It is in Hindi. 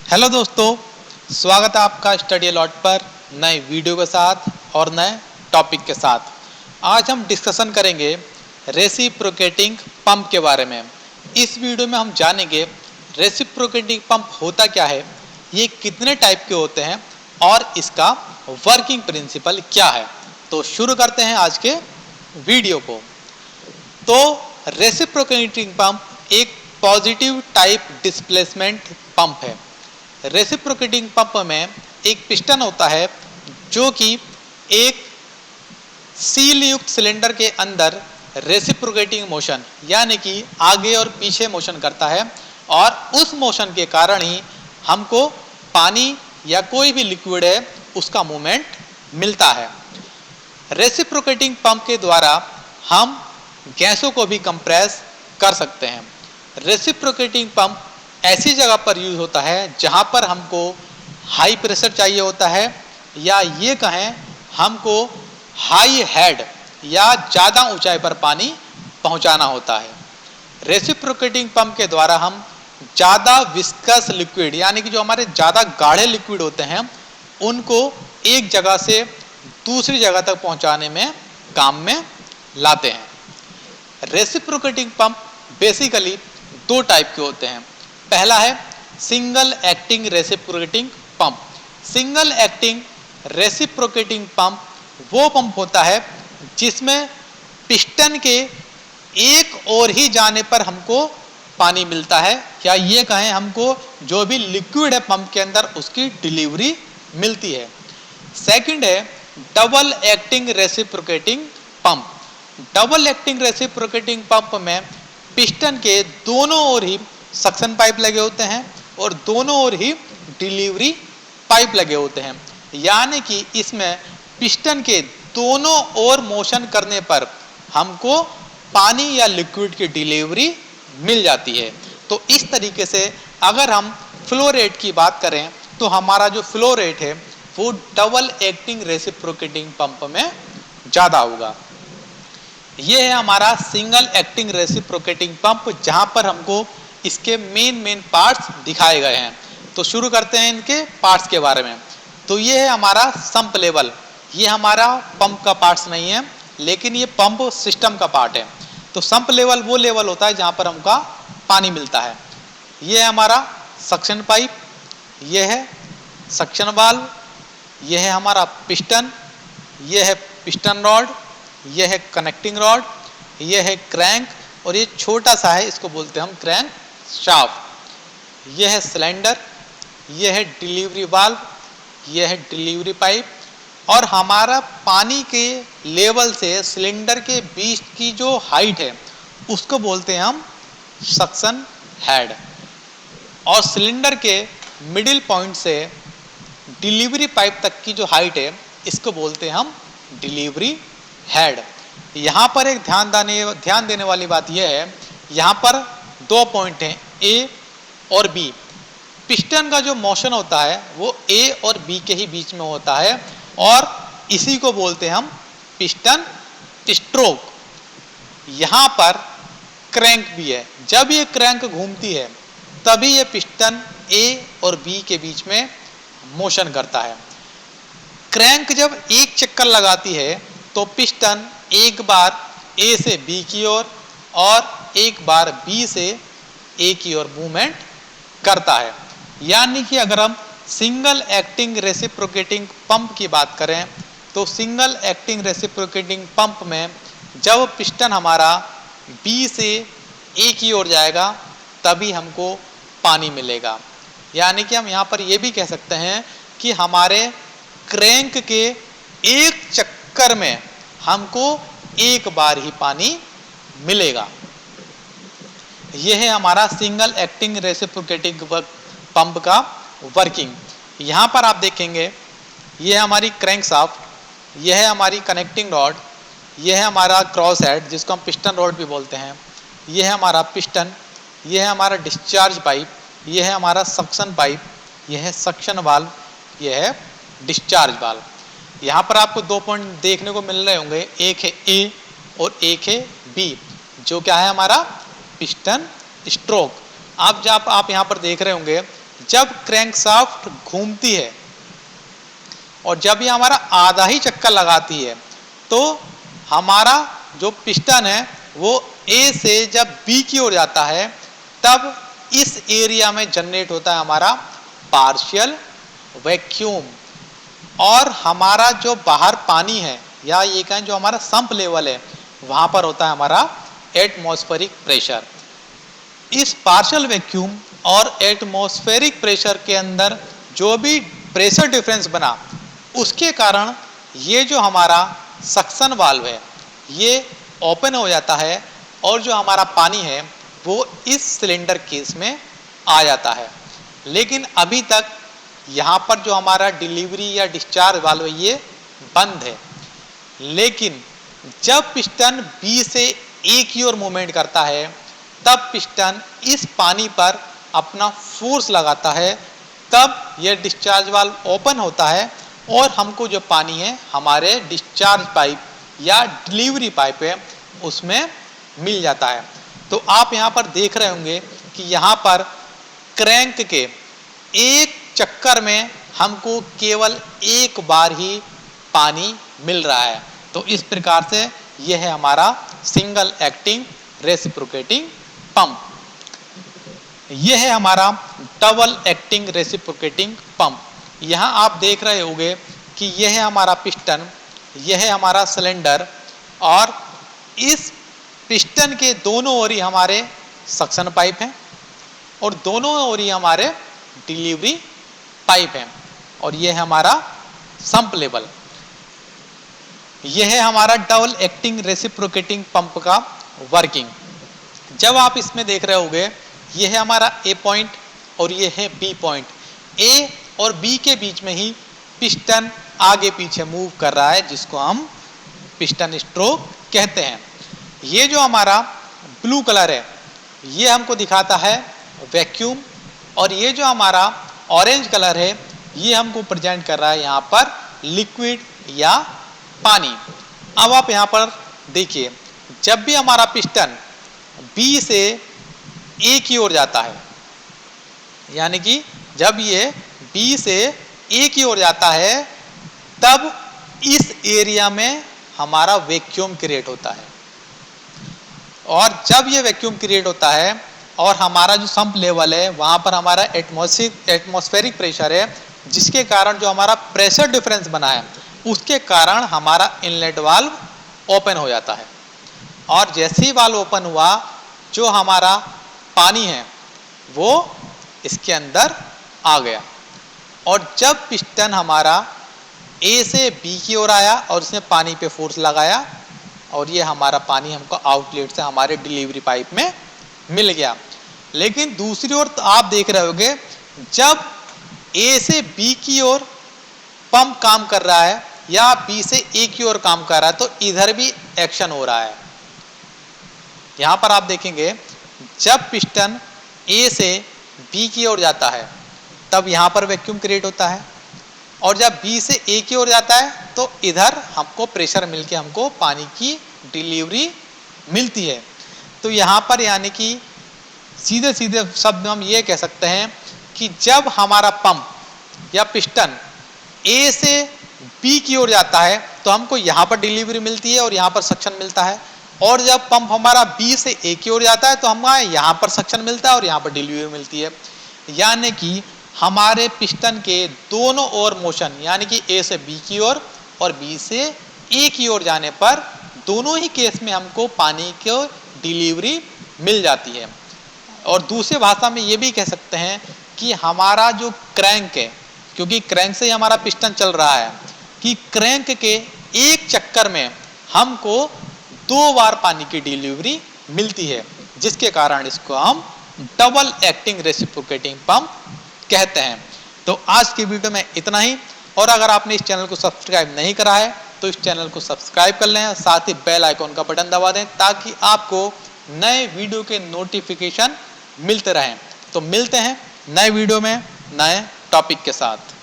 हेलो दोस्तों, स्वागत है आपका स्टडी अलॉट पर नए वीडियो के साथ और नए टॉपिक के साथ। आज हम डिस्कशन करेंगे रेसिप्रोकेटिंग पंप के बारे में। इस वीडियो में हम जानेंगे रेसिप्रोकेटिंग पंप होता क्या है, ये कितने टाइप के होते हैं और इसका वर्किंग प्रिंसिपल क्या है। तो शुरू करते हैं आज के वीडियो को। तो रेसिप्रोकेटिंग पंप एक पॉजिटिव टाइप डिस्प्लेसमेंट पंप है। रेसिप्रोकेटिंग पंप में एक पिस्टन होता है जो कि एक सील युक्त सिलेंडर के अंदर रेसिप्रोकेटिंग मोशन यानी कि आगे और पीछे मोशन करता है और उस मोशन के कारण ही हमको पानी या कोई भी लिक्विड है उसका मूवमेंट मिलता है। रेसिप्रोकेटिंग पंप के द्वारा हम गैसों को भी कंप्रेस कर सकते हैं। रेसिप्रोकेटिंग पंप ऐसी जगह पर यूज होता है जहां पर हमको हाई प्रेशर चाहिए होता है या ये कहें हमको हाई हेड या ज़्यादा ऊंचाई पर पानी पहुंचाना होता है। रेसिप्रोकेटिंग पंप के द्वारा हम ज़्यादा विस्कस लिक्विड यानी कि जो हमारे ज़्यादा गाढ़े लिक्विड होते हैं उनको एक जगह से दूसरी जगह तक पहुंचाने में काम में लाते हैं। रेसिप्रोकेटिंग पंप बेसिकली दो टाइप के होते हैं। पहला है single acting reciprocating pump. Single acting reciprocating pump वो पंप होता है जिसमें पिस्टन के एक ओर ही जाने पर हमको पानी मिलता है या ये कहें हमको जो भी लिक्विड है पंप के अंदर उसकी डिलीवरी मिलती है। सेकंड है double acting reciprocating pump. Double acting reciprocating pump में पिस्टन के दोनों ओर ही सक्शन पाइप लगे होते हैं और दोनों ओर ही डिलीवरी पाइप लगे होते हैं, यानी कि इसमें पिस्टन के दोनों ओर मोशन करने पर हमको पानी या लिक्विड की डिलीवरी मिल जाती है। तो इस तरीके से अगर हम फ्लो रेट की बात करें तो हमारा जो फ्लो रेट है वो डबल एक्टिंग रेसिप्रोकेटिंग पंप में ज़्यादा होगा। ये है हमारा सिंगल एक्टिंग रेसिप्रोकेटिंग पंप जहां पर हमको इसके मेन पार्ट्स दिखाए गए हैं। तो शुरू करते हैं इनके पार्ट्स के बारे में। तो ये है हमारा संप लेवल। ये हमारा पंप का पार्ट्स नहीं है लेकिन ये पंप सिस्टम का पार्ट है। तो संप लेवल वो लेवल होता है जहां पर हमका पानी मिलता है। ये है हमारा सक्शन पाइप, ये है सक्शन वाल्व, ये है हमारा पिस्टन, ये है पिस्टन रॉड, ये है कनेक्टिंग रॉड, ये है क्रैंक और ये छोटा सा है इसको बोलते हैं हम क्रैंक शाफ्ट। यह है सिलेंडर, यह है डिलीवरी वाल्व, यह है डिलीवरी पाइप और हमारा पानी के लेवल से सिलेंडर के बीच की जो हाइट है उसको बोलते हैं हम सक्शन हेड और सिलेंडर के मिडिल पॉइंट से डिलीवरी पाइप तक की जो हाइट है इसको बोलते हैं हम डिलीवरी हेड। यहाँ पर एक ध्यान देने वाली बात यह है, यहाँ पर दो पॉइंट हैं ए और बी। पिस्टन का जो मोशन होता है वो ए और बी के ही बीच में होता है और इसी को बोलते हैं हम पिस्टन स्ट्रोक। यहाँ पर क्रैंक भी है। जब ये क्रैंक घूमती है तभी ये पिस्टन ए और बी के बीच में मोशन करता है। क्रैंक जब एक चक्कर लगाती है तो पिस्टन एक बार ए से बी की ओर और एक बार बी से ए की ओर मूवमेंट करता है। यानी कि अगर हम सिंगल एक्टिंग रेसिप्रोकेटिंग पंप की बात करें तो सिंगल एक्टिंग रेसिप्रोकेटिंग पंप में जब पिस्टन हमारा बी से ए की ओर जाएगा तभी हमको पानी मिलेगा। यानी कि हम यहाँ पर ये भी कह सकते हैं कि हमारे क्रैंक के एक चक्कर में हमको एक बार ही पानी मिलेगा। यह है हमारा सिंगल एक्टिंग रेसिप्रोकेटिंग पंप का वर्किंग। यहाँ पर आप देखेंगे यह है हमारी क्रैंक शाफ्ट, यह है हमारी कनेक्टिंग रॉड, यह है हमारा क्रॉस हेड जिसको हम पिस्टन रॉड भी बोलते हैं, यह है हमारा पिस्टन, यह है हमारा डिस्चार्ज पाइप, यह है हमारा सक्शन पाइप, यह है सक्शन वाल्व, यह है डिस्चार्ज वाल्व। यहाँ पर आपको दो पॉइंट देखने को मिल रहे होंगे, एक है ए और एक है बी, जो क्या है हमारा पिस्टन स्ट्रोक। आप जब आप यहाँ पर देख रहे होंगे जब क्रैंकशाफ्ट घूमती है और जब ये हमारा आधा ही चक्कर लगाती है तो हमारा जो पिस्टन है वो ए से जब बी की ओर जाता है तब इस एरिया में जनरेट होता है हमारा पार्शियल वैक्यूम, और हमारा जो बाहर पानी है या ये कहें जो हमारा संप लेवल है वहां पर होता है हमारा एटमॉस्फेरिक प्रेशर। इस पार्शियल वैक्यूम और एटमॉस्फेरिक प्रेशर के अंदर जो भी प्रेशर डिफरेंस बना उसके कारण ये जो हमारा सक्शन वाल्व है ये ओपन हो जाता है और जो हमारा पानी है वो इस सिलेंडर केस में आ जाता है। लेकिन अभी तक यहाँ पर जो हमारा डिलीवरी या डिस्चार्ज वाल्व है ये बंद है। लेकिन जब पिस्टन बी से ए की ओर मूवमेंट करता है तब पिस्टन इस पानी पर अपना फोर्स लगाता है, तब यह डिस्चार्ज वाल्व ओपन होता है और हमको जो पानी है हमारे डिस्चार्ज पाइप या डिलीवरी पाइप है उसमें मिल जाता है। तो आप यहाँ पर देख रहे होंगे कि यहाँ पर क्रैंक के एक चक्कर में हमको केवल एक बार ही पानी मिल रहा है। तो इस प्रकार से यह है हमारा सिंगल एक्टिंग रेसिप्रोकेटिंग पंप। यह है हमारा डबल एक्टिंग रेसिप्रोकेटिंग पंप। यहाँ आप देख रहे होंगे कि यह है हमारा पिस्टन, यह है हमारा सिलेंडर, और इस पिस्टन के दोनों ओर ही हमारे सक्शन पाइप हैं और दोनों ओर ही हमारे डिलीवरी पाइप हैं, और यह है हमारा संप लेवल। यह है हमारा डबल एक्टिंग रेसिप्रोकेटिंग पंप का वर्किंग। जब आप इसमें देख रहे होंगे यह है हमारा ए पॉइंट और यह है बी पॉइंट। ए और बी के बीच में ही पिस्टन आगे पीछे मूव कर रहा है जिसको हम पिस्टन स्ट्रोक कहते हैं। ये जो हमारा ब्लू कलर है ये हमको दिखाता है वैक्यूम, और ये जो हमारा ऑरेंज कलर है ये हमको प्रेजेंट कर रहा है यहाँ पर लिक्विड या पानी। अब आप यहाँ पर देखिए, जब भी हमारा पिस्टन बी से ए की ओर जाता है, यानी कि जब ये बी से ए की ओर जाता है तब इस एरिया में हमारा वैक्यूम क्रिएट होता है, और जब ये वैक्यूम क्रिएट होता है और हमारा जो संप लेवल है वहाँ पर हमारा एटमॉस्फेरिक प्रेशर है, जिसके कारण जो हमारा प्रेशर डिफरेंस बना है उसके कारण हमारा इनलेट वाल्व ओपन हो जाता है। और जैसे ही वाल्व ओपन हुआ जो हमारा पानी है वो इसके अंदर आ गया, और जब पिस्टन हमारा ए से बी की ओर आया और उसने पानी पे फोर्स लगाया और ये हमारा पानी हमको आउटलेट से हमारे डिलीवरी पाइप में मिल गया। लेकिन दूसरी ओर तो आप देख रहे होंगे जब ए से बी की ओर पंप काम कर रहा है या बी से ए की ओर काम कर रहा है तो इधर भी एक्शन हो रहा है। यहां पर आप देखेंगे जब पिस्टन ए से बी की ओर जाता है तब यहां पर वैक्यूम क्रिएट होता है, और जब बी से ए की ओर जाता है तो इधर हमको प्रेशर मिलके हमको पानी की डिलीवरी मिलती है। तो यहाँ पर यानी कि सीधे सीधे शब्द हम ये कह सकते हैं कि जब हमारा पंप या पिस्टन ए से बी की ओर जाता है तो हमको यहाँ पर डिलीवरी मिलती है और यहाँ पर सक्शन मिलता है, और जब पंप हमारा बी से ए की ओर जाता है तो हमारे यहाँ पर सक्शन मिलता है और यहाँ पर डिलीवरी मिलती है। यानी कि हमारे पिस्टन के दोनों ओर मोशन, यानी कि ए से बी की ओर और बी से ए की ओर जाने पर दोनों ही केस में हमको पानी की डिलीवरी मिल जाती है। और दूसरी भाषा में ये भी कह सकते हैं कि हमारा जो क्रैंक है, क्योंकि क्रैंक से ही हमारा पिस्टन चल रहा है, कि क्रैंक के एक चक्कर में हमको 2 बार पानी की डिलीवरी मिलती है, जिसके कारण इसको हम डबल एक्टिंग रेसिप्रोकेटिंग पंप कहते हैं। तो आज की वीडियो में इतना ही, और अगर आपने इस चैनल को सब्सक्राइब नहीं करा है तो इस चैनल को सब्सक्राइब कर लें, साथ ही बेल आइकॉन का बटन दबा दें ताकि आपको नए वीडियो के नोटिफिकेशन मिलते रहें। तो मिलते हैं नए वीडियो में नए टॉपिक के साथ।